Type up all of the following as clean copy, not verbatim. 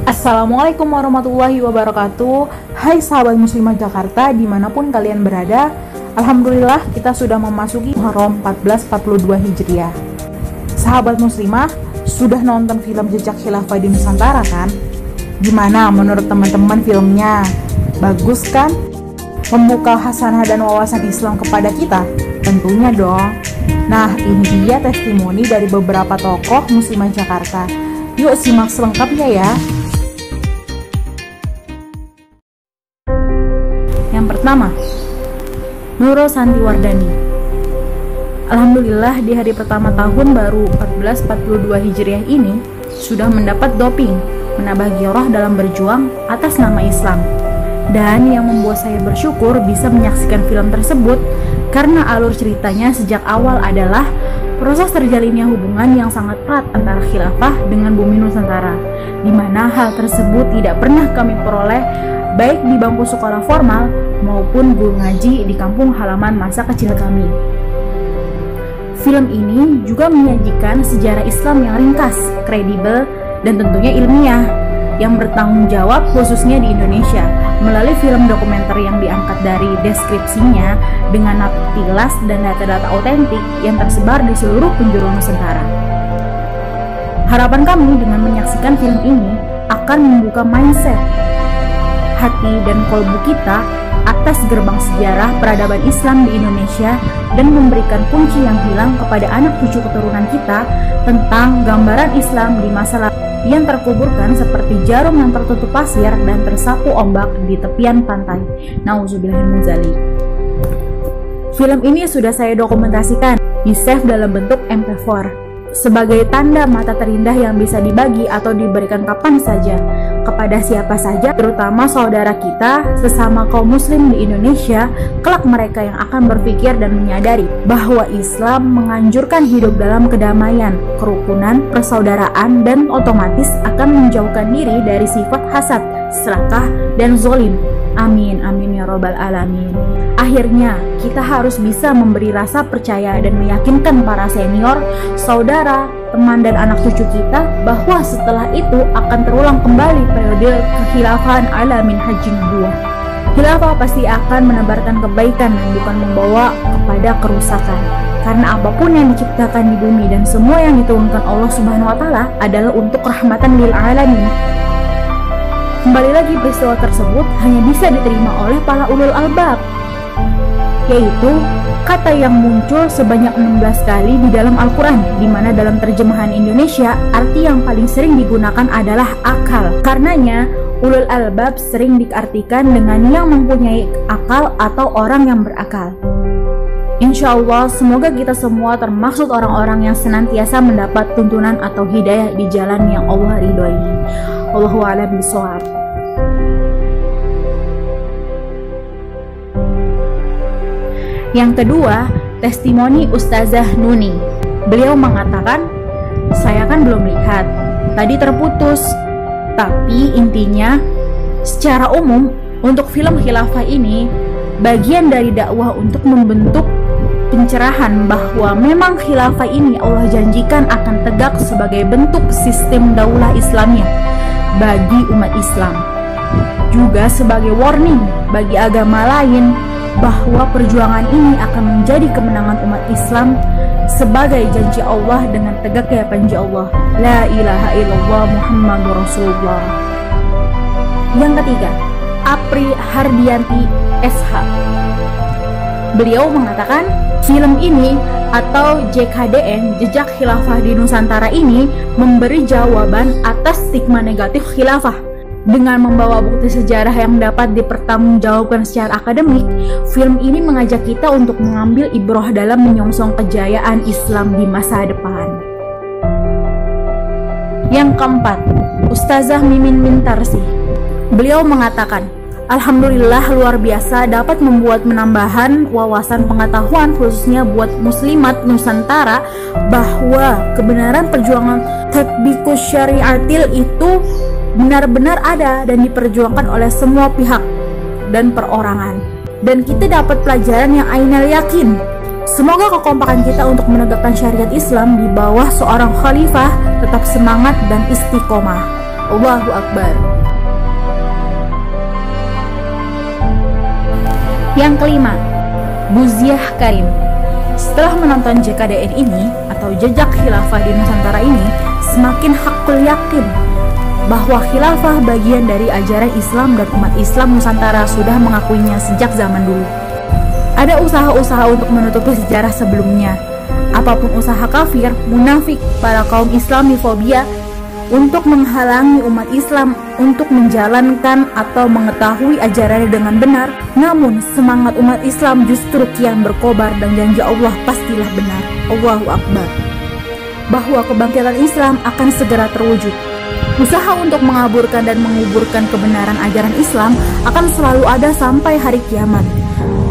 Assalamualaikum warahmatullahi wabarakatuh. Hai sahabat muslimah Jakarta dimanapun kalian berada. Alhamdulillah kita sudah memasuki Muharram 1442 Hijriah. Sahabat muslimah, sudah nonton film Jejak Khilafah di Nusantara kan? Gimana menurut teman-teman filmnya? Bagus kan? Membuka hasanah dan wawasan Islam kepada kita? Tentunya dong. Nah, ini dia testimoni dari beberapa tokoh muslimah Jakarta. Yuk simak selengkapnya ya. Yang pertama, Nurul Santiwardani. Alhamdulillah di hari pertama tahun baru 1442 Hijriah ini sudah mendapat doping, menambah giroh dalam berjuang atas nama Islam. Dan yang membuat saya bersyukur bisa menyaksikan film tersebut karena alur ceritanya sejak awal adalah proses terjalinnya hubungan yang sangat erat antara khilafah dengan bumi Nusantara, di mana hal tersebut tidak pernah kami peroleh baik di bangku sekolah formal maupun guru ngaji di kampung halaman masa kecil kami. Film ini juga menyajikan sejarah Islam yang ringkas, kredibel, dan tentunya ilmiah yang bertanggung jawab khususnya di Indonesia melalui film dokumenter yang diangkat dari deskripsinya dengan naktilas dan data-data otentik yang tersebar di seluruh penjuru Nusantara. Harapan kami dengan menyaksikan film ini akan membuka mindset, hati dan kolbu kita atas gerbang sejarah peradaban Islam di Indonesia dan memberikan kunci yang hilang kepada anak cucu keturunan kita tentang gambaran Islam di masa lalu yang terkuburkan seperti jarum yang tertutup pasir dan tersapu ombak di tepian pantai. Nauzubillahi min dzalik. Film ini sudah saya dokumentasikan, di-save dalam bentuk MP4 sebagai tanda mata terindah yang bisa dibagi atau diberikan kapan saja kepada siapa saja, terutama saudara kita sesama kaum muslim di Indonesia, kelak mereka yang akan berpikir dan menyadari bahwa Islam menganjurkan hidup dalam kedamaian, kerukunan, persaudaraan, dan otomatis akan menjauhkan diri dari sifat hasad, serakah, dan zolim. Amin, amin ya robbal alamin. Akhirnya, kita harus bisa memberi rasa percaya dan meyakinkan para senior, saudara, teman, dan anak cucu kita bahwa setelah itu akan terulang kembali periode kekhilafahan ala minhajin nubuwah. Khilafah pasti akan menebarkan kebaikan dan bukan membawa kepada kerusakan. Karena apapun yang diciptakan di bumi dan semua yang diturunkan Allah Subhanahu wa taala adalah untuk rahmatan lil alamin. Kembali lagi, peristiwa tersebut hanya bisa diterima oleh para ulul albab, yaitu kata yang muncul sebanyak 16 kali di dalam Al-Quran, di mana dalam terjemahan Indonesia arti yang paling sering digunakan adalah akal. Karenanya ulul albab sering diartikan dengan yang mempunyai akal atau orang yang berakal. Insya Allah semoga kita semua termasuk orang-orang yang senantiasa mendapat tuntunan atau hidayah di jalan yang Allah ridhoi. Wallahu a'lam bishawab. Yang kedua, testimoni Ustazah Nuni. Beliau mengatakan, saya kan belum lihat, tadi terputus. Tapi intinya, secara umum, untuk film khilafah ini, bagian dari dakwah untuk membentuk pencerahan bahwa memang khilafah ini Allah janjikan akan tegak sebagai bentuk sistem daulah Islamnya bagi umat Islam. Juga sebagai warning bagi agama lain bahwa perjuangan ini akan menjadi kemenangan umat Islam sebagai janji Allah dengan tegaknya janji Allah, la ilaha illallah Muhammadur Rasulullah. Yang ketiga, Apri Hardianti SH. Beliau mengatakan film ini atau JKDN, Jejak Khilafah di Nusantara ini memberi jawaban atas stigma negatif khilafah. Dengan membawa bukti sejarah yang dapat dipertanggungjawabkan secara akademik, film ini mengajak kita untuk mengambil ibroh dalam menyongsong kejayaan Islam di masa depan. Yang keempat, Ustazah Mimin Mintarsih. Beliau mengatakan, Alhamdulillah luar biasa dapat membuat menambahan wawasan pengetahuan khususnya buat muslimat Nusantara bahwa kebenaran perjuangan tatbikus syariatil itu benar-benar ada dan diperjuangkan oleh semua pihak dan perorangan. Dan kita dapat pelajaran yang ainal yakin. Semoga kekompakan kita untuk menegakkan syariat Islam di bawah seorang khalifah tetap semangat dan istiqomah. Allahu Akbar. Yang kelima, Buziah Karim. Setelah menonton JKDN ini atau Jejak Khilafah di Nusantara ini, semakin hakul yakin bahwa khilafah bagian dari ajaran Islam dan umat Islam Nusantara sudah mengakuinya sejak zaman dulu. Ada usaha-usaha untuk menutupi sejarah sebelumnya. Apapun usaha kafir, munafik, para kaum Islamifobia untuk menghalangi umat Islam untuk menjalankan atau mengetahui ajarannya dengan benar. Namun semangat umat Islam justru kian berkobar dan janji Allah pastilah benar. Allahu Akbar. Bahwa kebangkitan Islam akan segera terwujud. Usaha untuk mengaburkan dan menguburkan kebenaran ajaran Islam akan selalu ada sampai hari kiamat.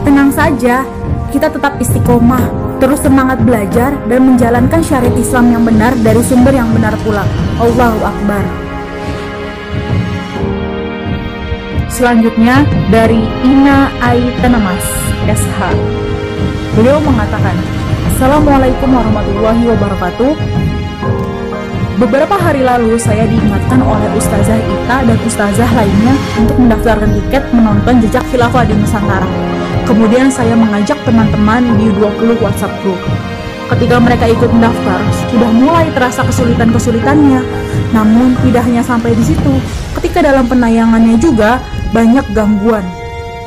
Tenang saja, kita tetap istiqomah, terus semangat belajar dan menjalankan syariat Islam yang benar dari sumber yang benar pula. Allahu Akbar. Selanjutnya dari Ina Aitenemas SH. Beliau mengatakan, Assalamualaikum warahmatullahi wabarakatuh. Beberapa hari lalu saya diingatkan oleh Ustazah Ita dan Ustazah lainnya untuk mendaftarkan tiket menonton Jejak Khilafah di Nusantara. Kemudian saya mengajak teman-teman di 20 WhatsApp group. Ketika mereka ikut mendaftar, sudah mulai terasa kesulitan-kesulitannya. Namun tidak hanya sampai di situ. Ketika dalam penayangannya juga banyak gangguan.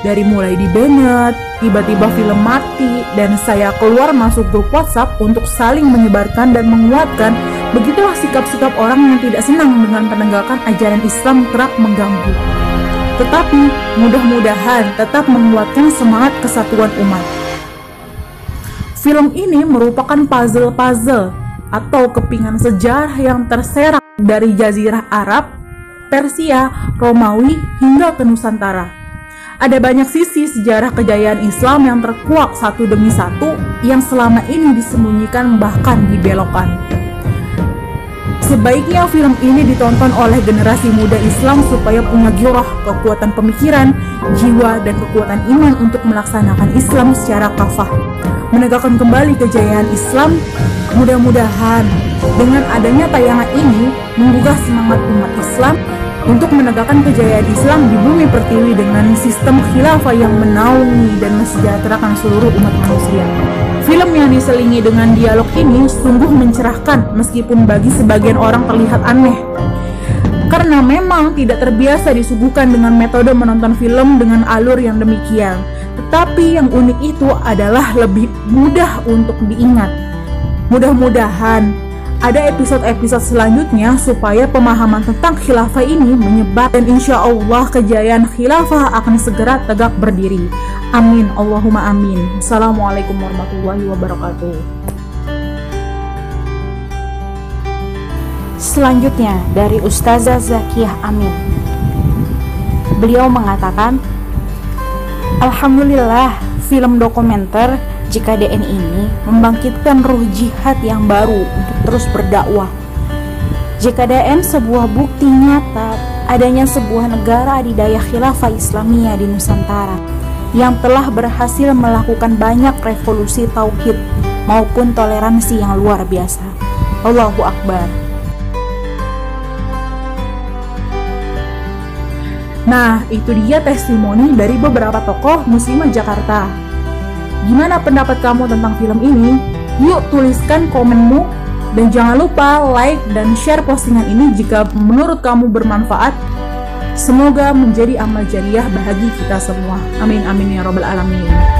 Dari mulai di-banned, tiba-tiba film mati, dan saya keluar masuk grup WhatsApp untuk saling menyebarkan dan menguatkan. Begitulah sikap-sikap orang yang tidak senang dengan penegakan ajaran Islam kerap mengganggu. Tetapi mudah-mudahan tetap menguatkan semangat kesatuan umat. Film ini merupakan puzzle-puzzle atau kepingan sejarah yang terserak dari Jazirah Arab, Persia, Romawi, hingga ke Nusantara. Ada banyak sisi sejarah kejayaan Islam yang terkuak satu demi satu yang selama ini disembunyikan bahkan dibelokkan. Sebaiknya film ini ditonton oleh generasi muda Islam supaya punya giroh, kekuatan pemikiran, jiwa, dan kekuatan iman untuk melaksanakan Islam secara kafah. Menegakkan kembali kejayaan Islam. Mudah-mudahan dengan adanya tayangan ini menggugah semangat umat Islam untuk menegakkan kejayaan Islam di bumi pertiwi dengan sistem khilafah yang menaungi dan mensejahterakan seluruh umat manusia. Film yang diselingi dengan dialog ini sungguh mencerahkan meskipun bagi sebagian orang terlihat aneh. Karena memang tidak terbiasa disuguhkan dengan metode menonton film dengan alur yang demikian. Tetapi yang unik itu adalah lebih mudah untuk diingat. Mudah-mudahan ada episode-episode selanjutnya supaya pemahaman tentang khilafah ini menyebar dan insya Allah kejayaan khilafah akan segera tegak berdiri. Amin, Allahumma amin. Assalamualaikum warahmatullahi wabarakatuh. Selanjutnya dari Ustazah Zakiyah Amin. Beliau mengatakan, Alhamdulillah, film dokumenter JKDN ini membangkitkan ruh jihad yang baru untuk terus berdakwah. JKDN sebuah bukti nyata adanya sebuah negara adidaya khilafah Islamiyah di Nusantara yang telah berhasil melakukan banyak revolusi tauhid maupun toleransi yang luar biasa. Allahu Akbar. Nah, itu dia testimoni dari beberapa tokoh muslimah Jakarta. Gimana pendapat kamu tentang film ini? Yuk tuliskan komenmu dan jangan lupa like dan share postingan ini jika menurut kamu bermanfaat. Semoga menjadi amal jariah bagi kita semua. Amin amin ya robbal alamin.